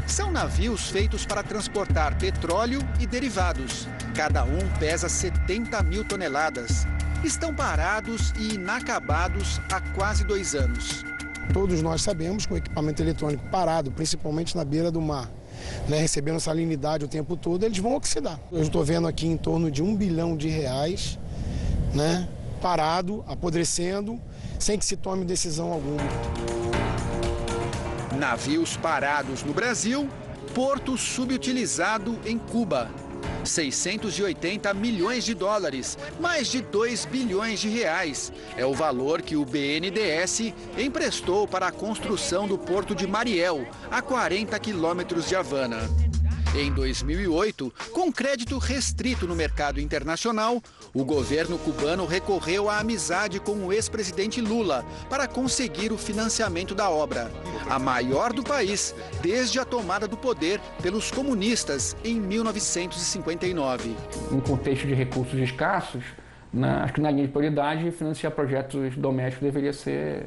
São navios feitos para transportar petróleo e derivados. Cada um pesa 70 mil toneladas. Estão parados e inacabados há quase 2 anos. Todos nós sabemos que o equipamento eletrônico parado, principalmente na beira do mar, né, recebendo salinidade o tempo todo, eles vão oxidar. Eu estou vendo aqui em torno de R$1 bilhão, né, parado, apodrecendo, sem que se tome decisão alguma. Navios parados no Brasil, porto subutilizado em Cuba. 680 milhões de dólares, mais de 2 bilhões de reais. É o valor que o BNDES emprestou para a construção do porto de Mariel, a 40 quilômetros de Havana. Em 2008, com crédito restrito no mercado internacional, o governo cubano recorreu à amizade com o ex-presidente Lula para conseguir o financiamento da obra, a maior do país desde a tomada do poder pelos comunistas em 1959. Em contexto de recursos escassos, acho que na linha de prioridade, financiar projetos domésticos deveria ser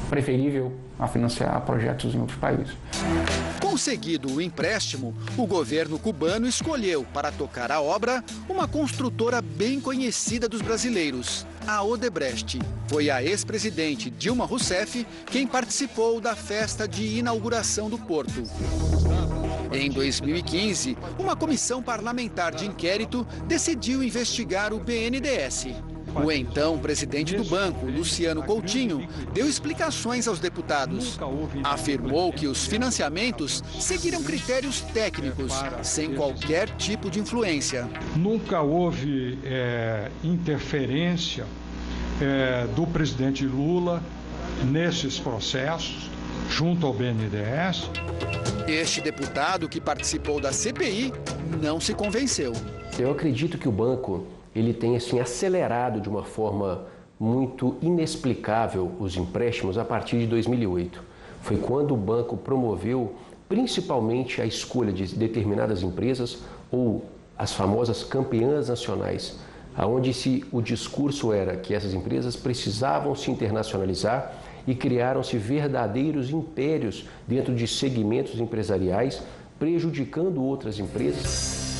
preferível a financiar projetos em outros países. Conseguido o empréstimo, o governo cubano escolheu para tocar a obra uma construtora bem conhecida dos brasileiros, a Odebrecht. Foi a ex-presidente Dilma Rousseff quem participou da festa de inauguração do porto. Em 2015, uma comissão parlamentar de inquérito decidiu investigar o BNDES. O então presidente do banco, Luciano Coutinho, deu explicações aos deputados. Afirmou que os financiamentos seguiram critérios técnicos, sem qualquer tipo de influência. Nunca houve interferência do presidente Lula nesses processos, junto ao BNDES. Este deputado que participou da CPI não se convenceu. Eu acredito que o banco ele tem assim, acelerado de uma forma muito inexplicável os empréstimos a partir de 2008. Foi quando o banco promoveu principalmente a escolha de determinadas empresas ou as famosas campeãs nacionais, onde o discurso era que essas empresas precisavam se internacionalizar e criaram-se verdadeiros impérios dentro de segmentos empresariais, prejudicando outras empresas.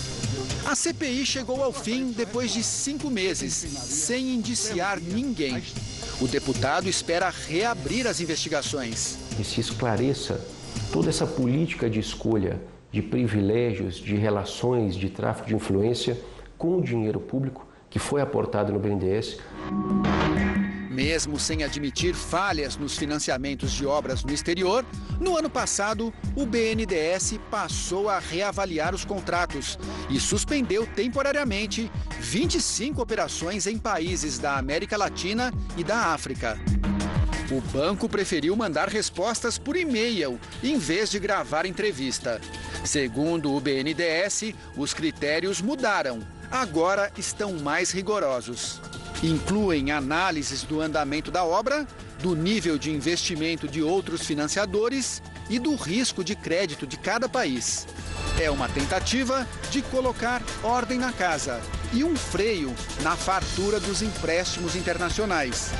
A CPI chegou ao fim depois de 5 meses, sem indiciar ninguém. O deputado espera reabrir as investigações. Que se esclareça toda essa política de escolha de privilégios, de relações, de tráfico de influência com o dinheiro público que foi aportado no BNDES. Mesmo sem admitir falhas nos financiamentos de obras no exterior, no ano passado, o BNDES passou a reavaliar os contratos e suspendeu temporariamente 25 operações em países da América Latina e da África. O banco preferiu mandar respostas por e-mail, em vez de gravar entrevista. Segundo o BNDES, os critérios mudaram. Agora estão mais rigorosos. Incluem análises do andamento da obra, do nível de investimento de outros financiadores e do risco de crédito de cada país. É uma tentativa de colocar ordem na casa e um freio na fartura dos empréstimos internacionais.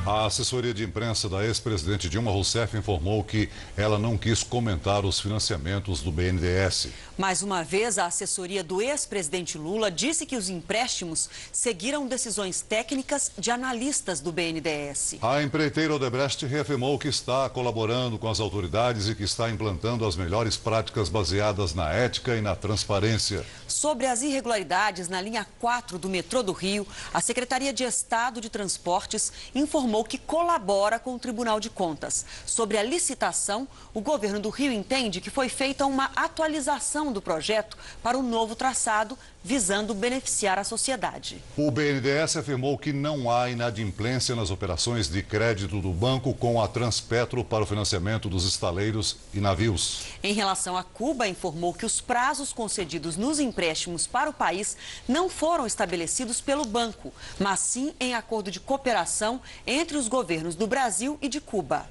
A assessoria de imprensa da ex-presidente Dilma Rousseff informou que ela não quis comentar os financiamentos do BNDES. Mais uma vez, a assessoria do ex-presidente Lula disse que os empréstimos seguiram decisões técnicas de analistas do BNDES. A empreiteira Odebrecht reafirmou que está colaborando com as autoridades e que está implantando as melhores práticas baseadas na ética e na transparência. Sobre as irregularidades na linha 4 do metrô do Rio, a Secretaria de Estado de Transportes informou que colabora com o Tribunal de Contas. Sobre a licitação, o governo do Rio entende que foi feita uma atualização do projeto para o novo traçado, visando beneficiar a sociedade. O BNDES afirmou que não há inadimplência nas operações de crédito do banco com a Transpetro para o financiamento dos estaleiros e navios. Em relação a Cuba, informou que os prazos concedidos nos empréstimos para o país não foram estabelecidos pelo banco, mas sim em acordo de cooperação entre os governos do Brasil e de Cuba.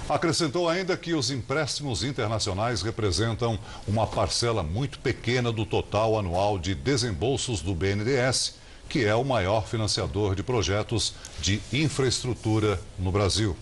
Acrescentou ainda que os empréstimos internacionais representam uma parcela muito pequena do total anual de desembolsos do BNDES, que é o maior financiador de projetos de infraestrutura no Brasil.